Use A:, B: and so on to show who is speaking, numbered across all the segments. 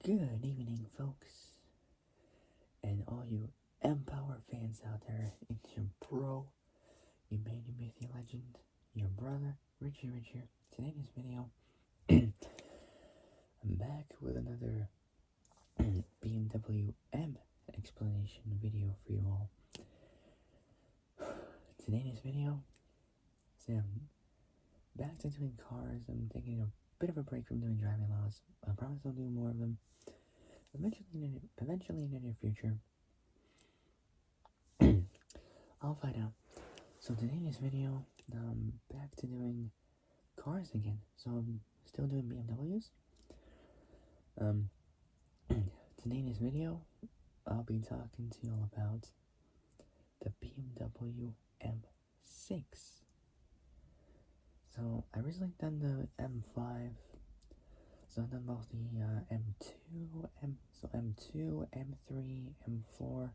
A: Good evening, folks, and all you Empower fans out there. It's your bro, you made you myth, you legend, your brother, Richie here. Today in this video, I'm back with another BMW M explanation video for you all. Today in this video, I'm back to doing cars. I'm taking a bit of a break from doing driving laws. I promise I'll do more of them eventually in the near future. I'll find out. So today in this video, I'm back to doing cars again. So I'm still doing BMWs. Today in this video, I'll be talking to you all about the BMW M6. So I recently done the M5. So I've done both the M2, M3, M4.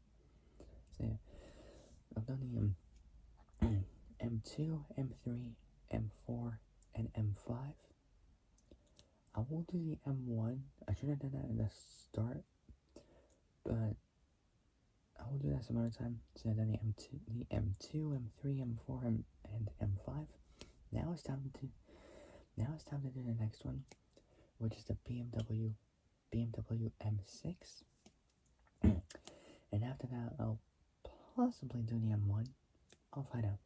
A: So yeah, I've done the M2, M3, M4, and M5. I will do the M1. I should have done that in the start, but I will do that some other time. So I've done the M2, M3, M4, and M5. Now it's time to do the next one, which is the BMW M6. And after that, I'll possibly do the M1. I'll find out.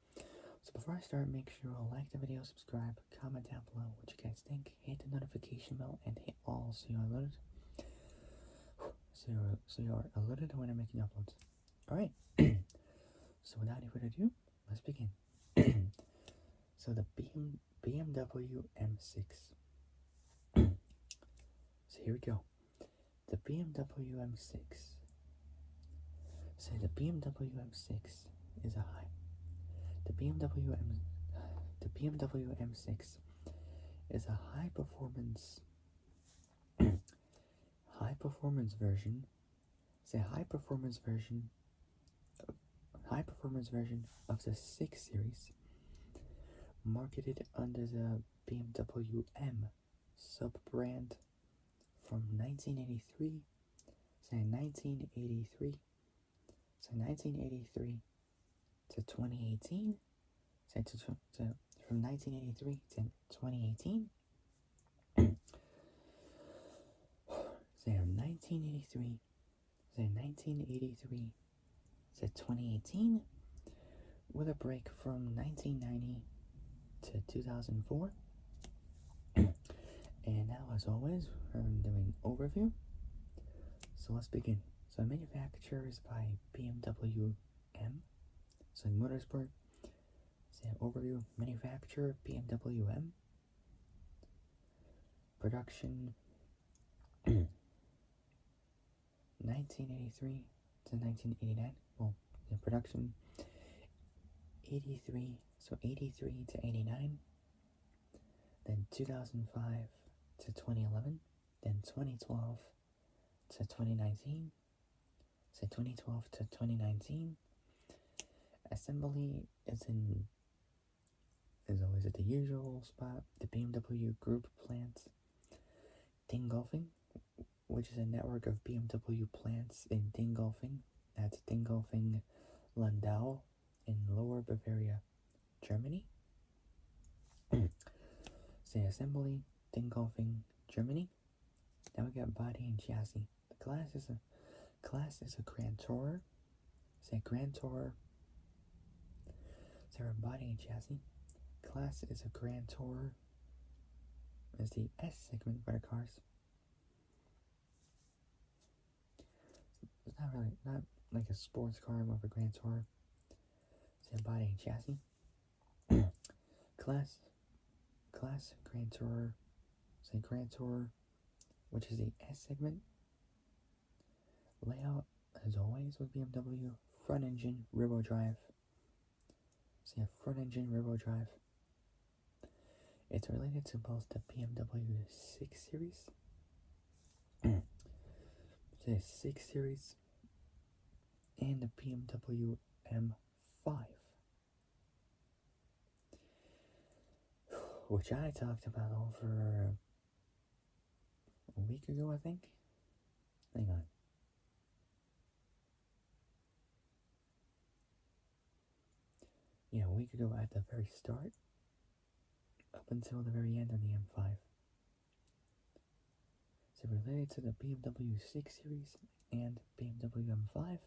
A: So before I start, make sure you like the video, subscribe, comment down below what you guys think, hit the notification bell, and hit all so you're alerted. So you're alerted when I'm making uploads. Alright. So without any further ado, let's begin. So the BMW M6. So here we go. The BMW M6. So the BMW M6 is a high. The BMW M6 is a high performance version. It's a high performance version of the 6 Series, marketed under the BMW M sub-brand from 1983 to 2018. From 1983 to 2018. From 1983 to 2018, with a break from 1990 to 2004. And now, as always, I'm doing overview. So let's begin. So manufacturer is by BMW M. So motorsport. So overview. Manufacturer BMW M. Production 1983 to 1989. Well, the production 83 to 89. Then 2005 to 2011. Then 2012 to 2019. So 2012 to 2019. Assembly is always at the usual spot, the BMW Group plant, Dingolfing, which is a network of BMW plants in Dingolfing. That's Dingolfing Landau in Lower Bavaria, Germany. Say assembly, Dingolfing, Germany. Now we got body and chassis. The class is a Grand Tourer. Say Grand Tourer. So our body and chassis. Class is a Grand Tourer. Is the S segment for the cars. It's not like a sports car, more of a Grand Tourer. Say body and chassis. Class Grand Tourer. Say Grand Tourer, which is the S segment. Layout, as always, with BMW, front engine, rear-wheel drive. So front engine, rear-wheel drive. It's related to both the BMW 6 Series. The 6 Series and the BMW M5, which I talked about over a week ago, I think. Hang on. Yeah, we could go at the very start up until the very end of the M5. So related to the BMW 6 Series and BMW M5.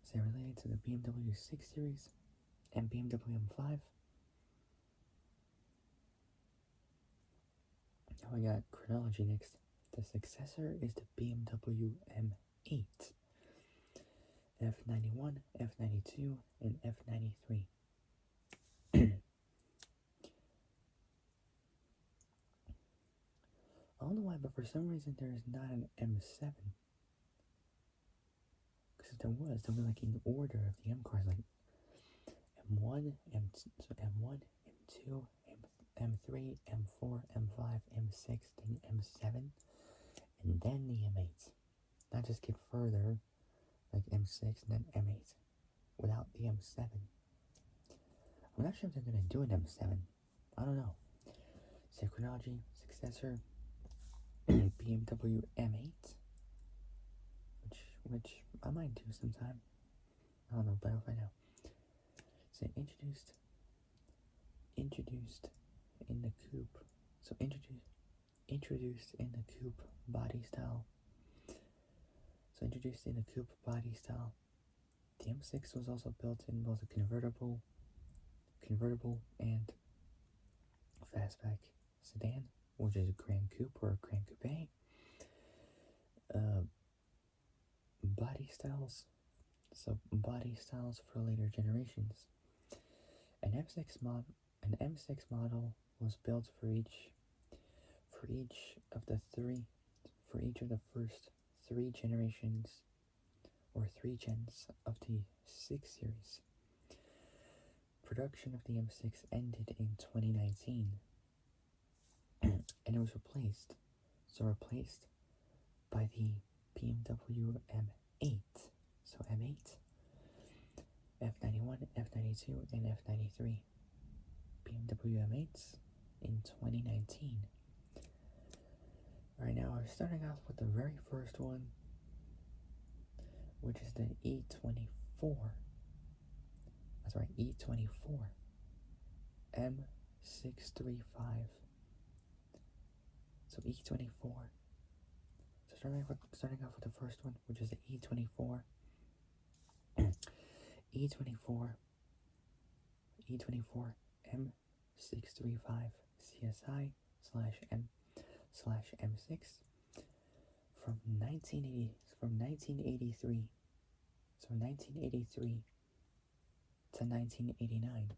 A: So related to the BMW 6 Series and BMW M5. Now we got chronology next. The successor is the BMW M8, F91, F92, and F93. I don't know why, but for some reason there is not an M7. Because if there was like in order of the M cars, like M1, M1, M2, M3, M4, M5, M6, then M7, and then the M8. Not just get further, like M6 and then M8, without the M7. I'm not sure if they're gonna do an M7. I don't know. So chronology, successor, BMW M8, which I might do sometime. I don't know, but I'll find out. So introduced in the coupe. So introduced in the coupe body style. So introduced in the coupe body style. The M6 was also built in both a convertible and fastback sedan, which is a Grand Coupe or a Grand Coupe. Body styles for later generations. An M6 model was built for each of the first three generations or 3 gens of the 6 series. Production of the M6 ended in 2019 and it was replaced by the BMW M8. So M8, F91, F92, and F93. BMW M8s in 2019. Alright, now we're starting off with the very first one, which is the E24. That's right, E24 M635. So E24. So starting off with the first one, which is the E24. E24 M635 CSI /M/M6 from 1983. So 1983 to 1989.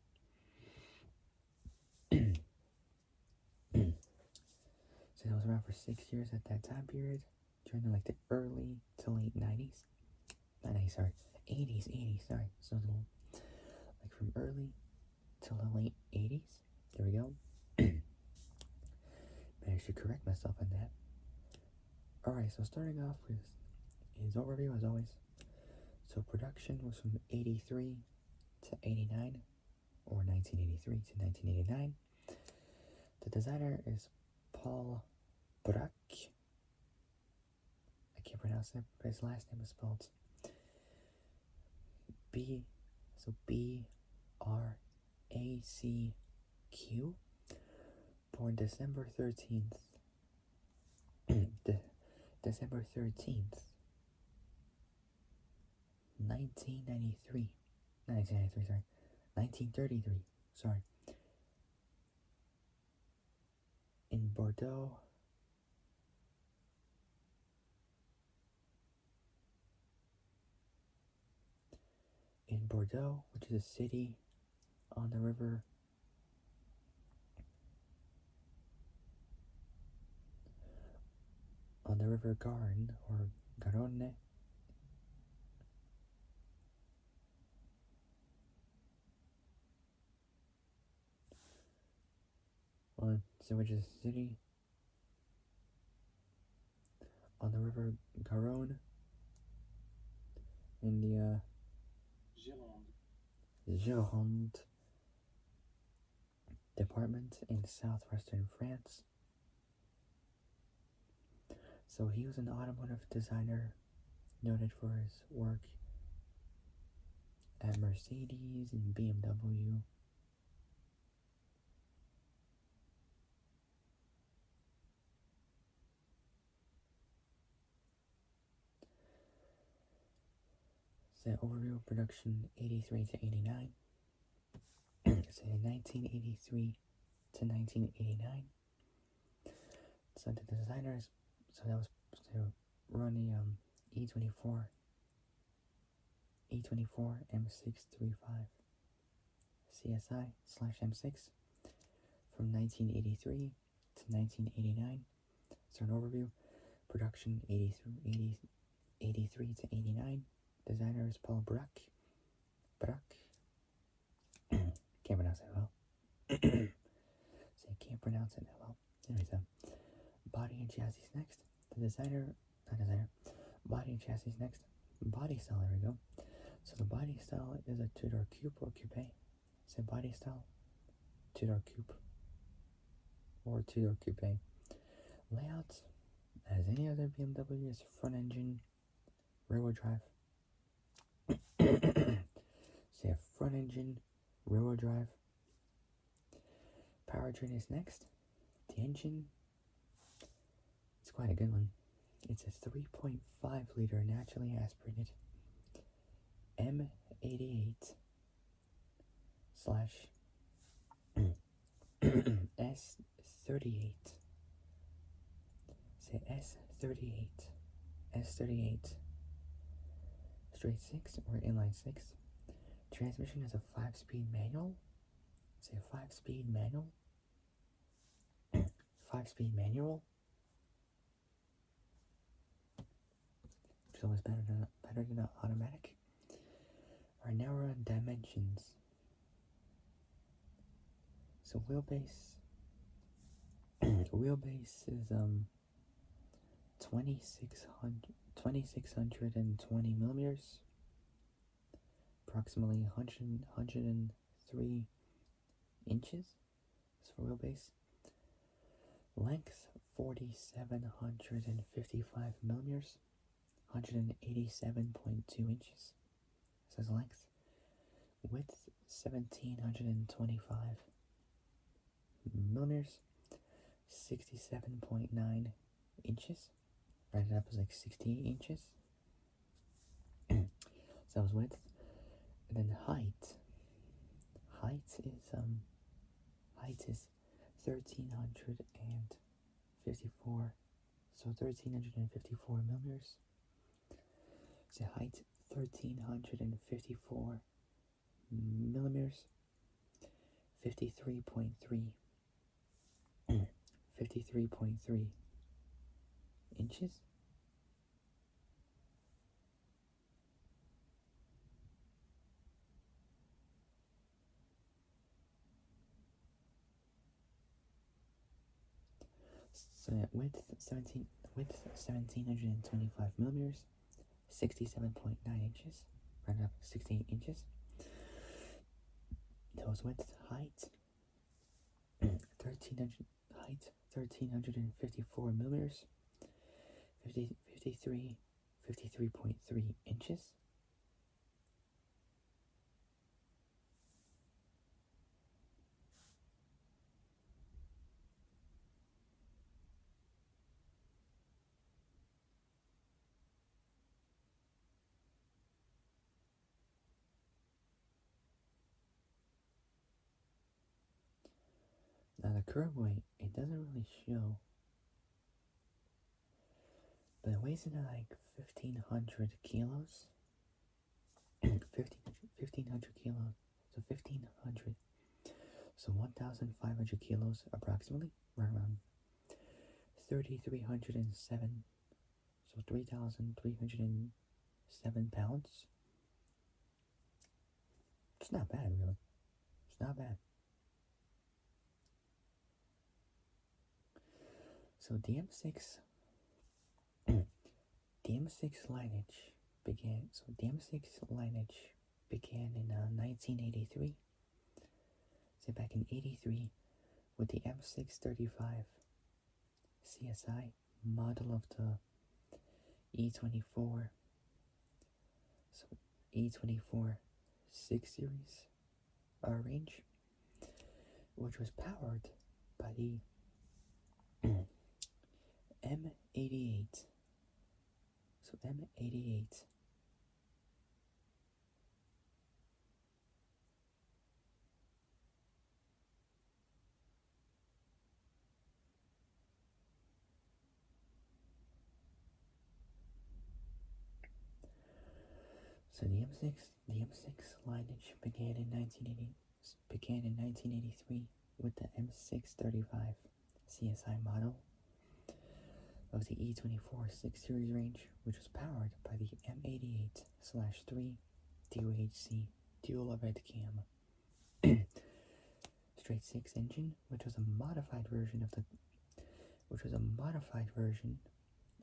A: So it was around for 6 years at that time period, during the early to late 90s. Not 90s, sorry, 80s, sorry. So like from early to the late 80s. There we go. Managed to correct myself on that. Alright, so starting off with his overview as always. So production was from 83 to 89, or 1983 to 1989. The designer is Paul Brack. I can't pronounce it, but his last name is spelled B-R-A-C-Q. Born December 13th. December 13th, 1933, sorry. In Bordeaux, which is a city on the river Garonne, or Garonne. So which is a city on the river Garonne in the Gironde. department in southwestern France. So he was an automotive designer noted for his work at Mercedes and BMW. So overview of production 83 to 89. So 1983 to 1989. So the designers, so that was to run the E24 M635 CSI / M6 from 1983 to 1989. So an overview, production 83 to 89. Designer is Paul Bruck. Can't pronounce it well. Say can't pronounce it that well. Anyways, body and chassis next. Body and chassis next. Body style, there we go. So the body style is a two-door coupe or coupe. Say body style, two-door coupe or two-door coupe. Layout, as any other BMW, is front engine, rear-wheel drive. Say front engine, rear-wheel drive. Powertrain is next. The engine, it's quite a good one. It's a 3.5 liter naturally aspirated M88 / S38. Say S38 straight 6 or inline 6. Transmission is a 5-speed manual. Say 5-speed manual. 5-speed manual. Which is always better than an automatic. Alright, now we're on dimensions. So wheelbase is 2620 millimeters, approximately 103 inches. That's for wheelbase. Length 4755 millimeters, 187.2 inches. Says length. Width 1725 millimeters, 67.9 inches. Rounded up is like 68 inches. So that was width. And then height. Height is 1354. So 1354 millimeters. So height 1354 millimeters. 53.3 inches. So that width 1725 millimeters, 67.9 inches, rounded up 68 inches. That was width. Height 1354 millimeters, 53.3 inches. Now the curb weight, it doesn't really show, but it weighs in at like 1,500 kilos. 1,500 kilos. So 1,500. So 1,500 kilos approximately, right around 3,307. So 3,307 pounds. It's not bad, really. It's not bad. So the M6 lineage began. So the M6 lineage began in 1983. So back in '83, with the M635 CSI model of the E24, so E24 6 Series range, which was powered by the M88. So M88 So the M6 lineage began in 1983 with the M635 CSI model of the E24 6 Series range, which was powered by the M88/3 DOHC dual overhead cam straight 6 engine, which was a modified version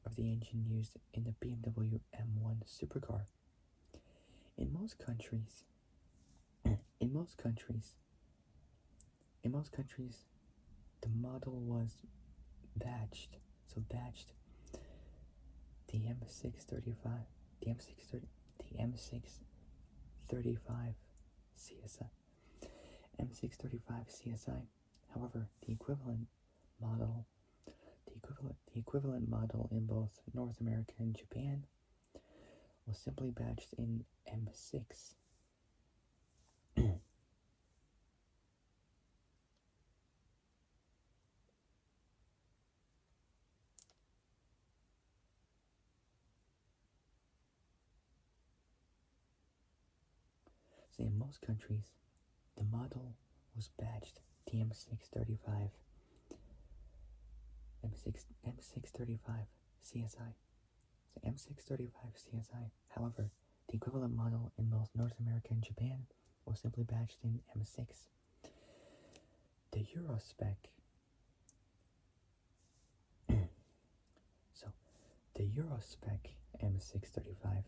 A: of the engine used in the BMW M1 supercar. In most countries, the model was badged. So badged the M635 CSI. M635 CSI. However, the equivalent model in both North America and Japan was simply badged in M6. So in most countries, the model was badged the M635 CSI. So M635 CSI. However, the equivalent model in both North America and Japan was simply badged in M6. The Euro spec. So the Euro spec M635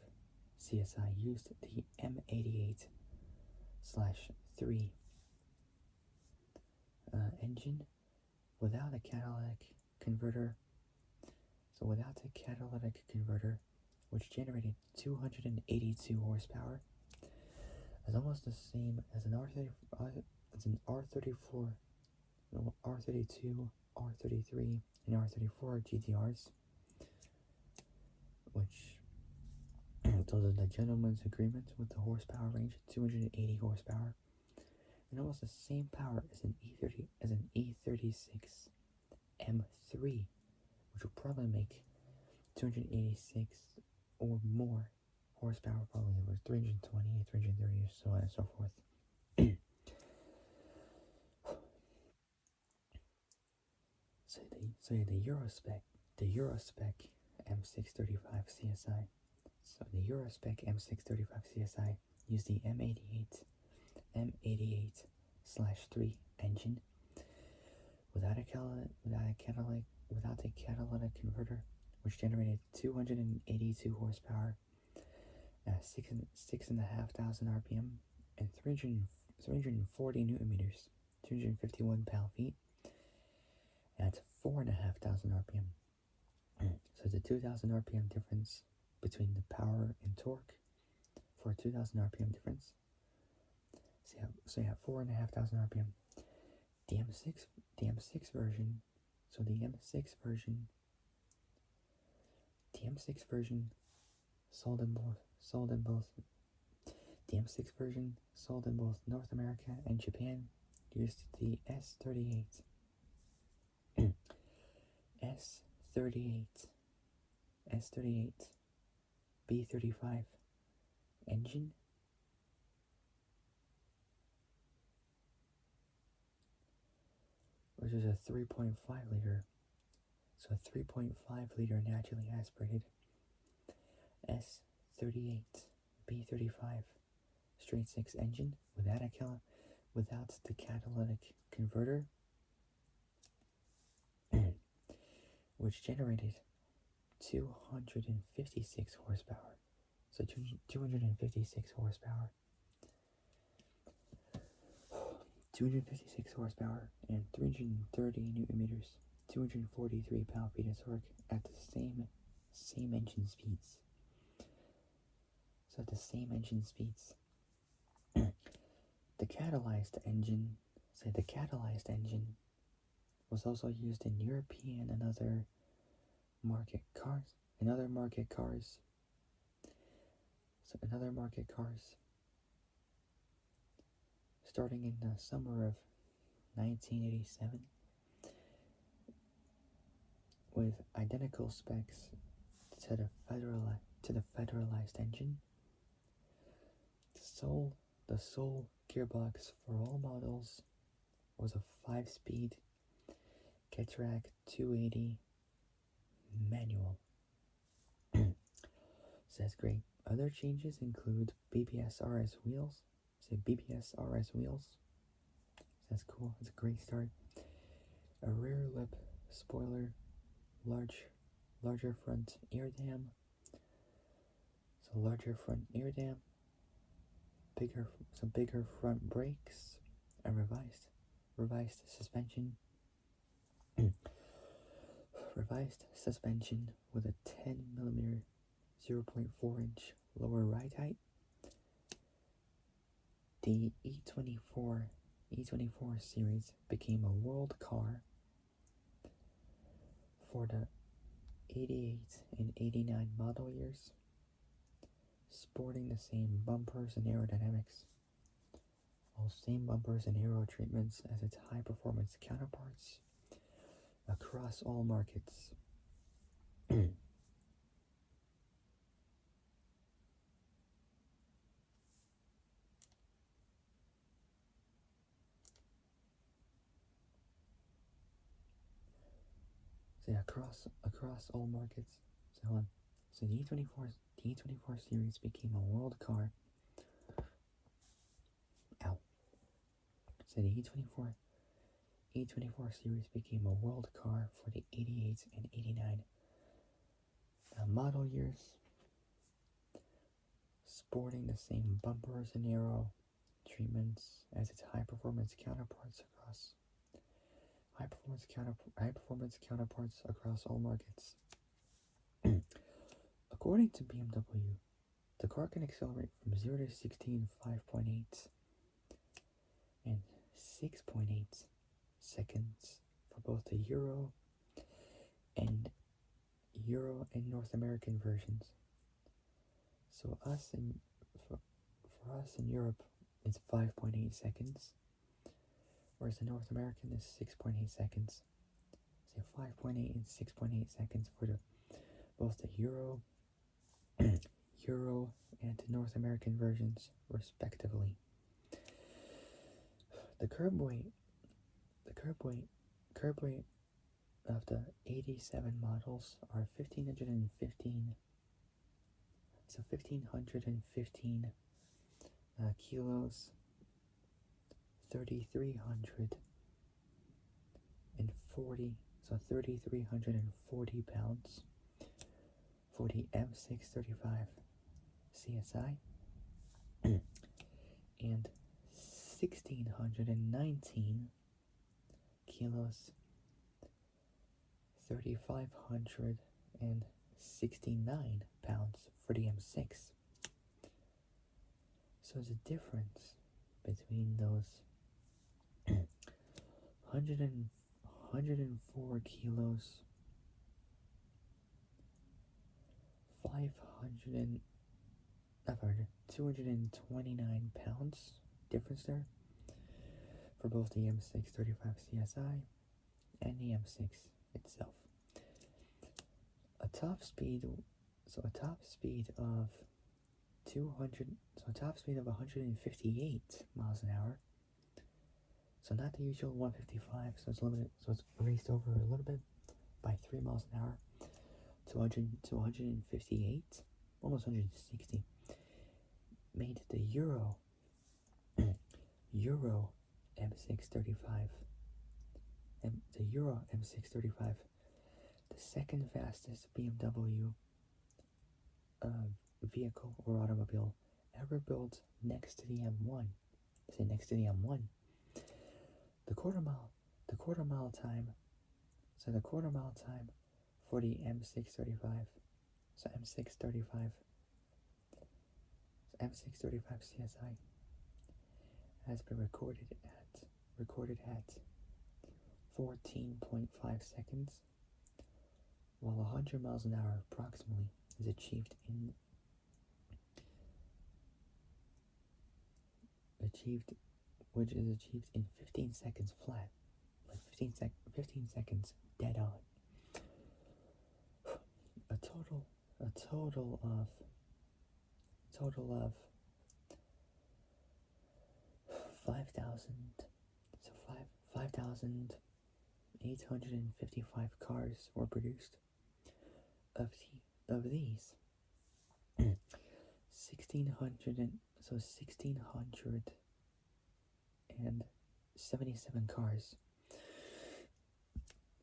A: CSI used the M88/3 engine without a catalytic converter. So without the catalytic converter, which generated 282 horsepower, is almost the same as an R34, R32, R33, and R34 GTRs, which those are the gentleman's agreement with the horsepower range, 280 horsepower, and almost the same power as an E36 M3, which will probably make 286 or more horsepower, probably over 320, 330, so on and so forth. So the Euro spec M635 CSI. So the Euro spec M635 CSI used the M88/3 engine without a catalytic converter, which generated 282 horsepower at 6,500 RPM and 340 newton meters, 251 pound-feet at 4,500 RPM. So it's a 2,000 RPM difference between the power and torque for a 2,000 RPM difference. So you have 4,500 RPM. The M6 version. So the M6 version sold in both. The M6 version sold in both North America and Japan used the S38 B35 engine, which is a 3.5 liter, so a 3.5 liter naturally aspirated S38 B35 straight 6 engine without the catalytic converter, which generated 256 horsepower. So 256 horsepower. 256 horsepower and 330 newton meters, 243 pound-feet of torque at the same engine speeds. So at the same engine speeds. The catalyzed engine was also used in European and other market cars. Starting in the summer of 1987, with identical specs to the federalized engine. The sole gearbox for all models was a 5-speed Getrack 280 manual. So that's great. Other changes include BBS RS wheels. That's cool. That's a great start. A rear lip spoiler, larger front ear dam. So larger front ear dam. Bigger front brakes, and revised suspension. Revised suspension with a 10mm 0.4-inch lower ride height. The E24 series became a world car for the 88 and 89 model years, sporting the same bumpers and aerodynamics, same bumpers and aero treatments as its high-performance counterparts across all markets. So yeah, across all markets. So the E24 series became a world car. So the E24 series became a world car for the 88 and 89 model years, sporting the same bumpers and aero treatments as its high-performance counterparts across all markets. According to BMW, the car can accelerate from 0 to 60 in 5.8 and 6.8 seconds for both the Euro and North American versions. So for us in Europe, it's 5.8 seconds, whereas the North American is 6.8 seconds. So 5.8 and 6.8 seconds for both the Euro and North American versions, respectively. The curb weight of the 87 models are 1,515 kilos, 3,340 pounds for the M6 35 CSI, and 1,619 kilos, 3,569 pounds for the M6. So the difference between those 104 kilos, 229 pounds difference there for both the M6 35 CSI and the M6 itself. A top speed of 158 miles an hour. So not the usual 155, so it's limited, so it's raced over a little bit by 3 miles an hour to 158, almost 160, made the Euro M635, the Euro M635, the second fastest BMW vehicle or automobile ever built next to the M1. the quarter mile time. So the quarter mile time for the M635. So M635 CSI has been recorded at 14.5 seconds, while 100 miles an hour approximately is achieved in 15 seconds flat, like 15 seconds dead on. A total of 5,855 cars were produced. Of these, 1,677 cars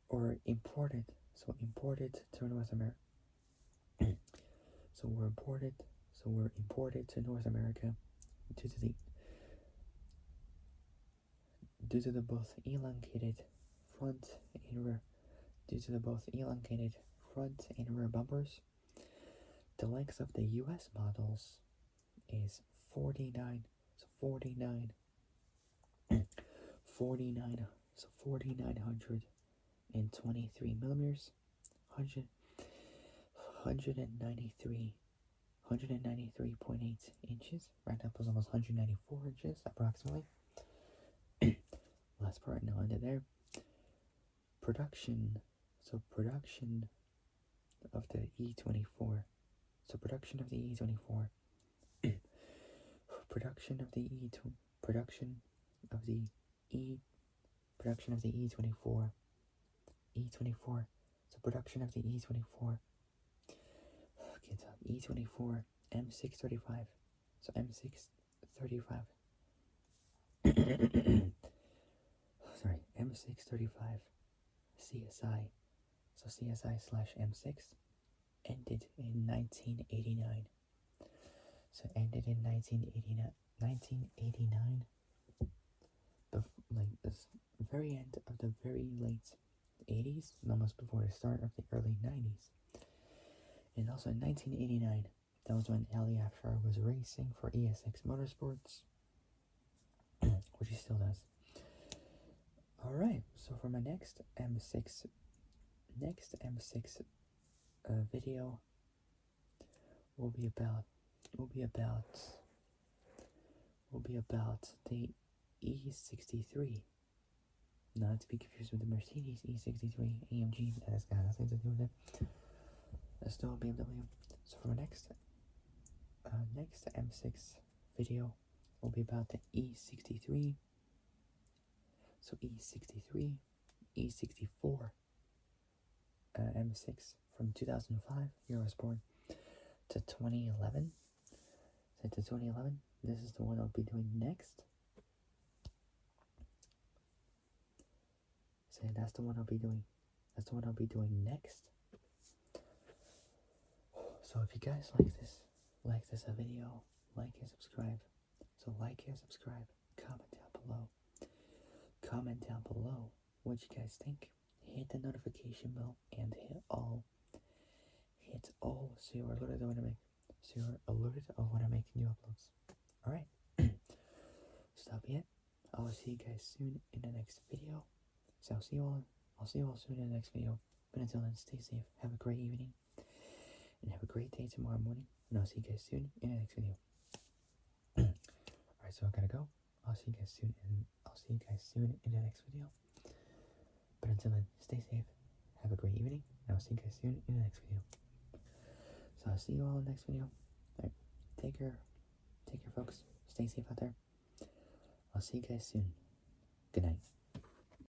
A: were imported. Imported to North America. Were imported to North America due to the both elongated front and rear bumpers. The length of the U.S. models is 4,923 millimeters, 193.8 inches. Right up was almost 194 inches approximately. Last part, now under there. Production of the E24. Production of the E24. Production of the E24. Production of the E24. So production of the E24. E24 M635. So M635. Sorry, M635 CSI. So CSI/M6 ended in 1989. So ended in 1989. This very end of the very late 80s, and almost before the start of the early 90s. And also in 1989, that was when Ali Afshar was racing for ESX Motorsports, which he still does. Alright, so for my next M6 video will be about the E63. Not to be confused with the Mercedes E63 AMG. That has got nothing to do with it. That's still a BMW. So for my next M6 video will be about the E63. So E63, E64 M6 from 2005, year I was born, to 2011. So to 2011, this is the one I'll be doing next. So that's the one I'll be doing. Next. So if you guys like this video, like and subscribe. So like and subscribe. Comment down below what you guys think. Hit the notification bell and hit all so you're alerted of when I make new uploads. Alright. Stop yet. I will see you guys soon in the next video. So I'll see you all soon in the next video. But until then, stay safe, have a great evening, and have a great day tomorrow morning. And I'll see you guys soon in the next video. Alright, so I gotta go. I'll see you guys soon in the next video. But until then, stay safe, have a great evening, and I'll see you guys soon in the next video. So I'll see you all in the next video. Alright, take care folks. Stay safe out there. I'll see you guys soon. Good night.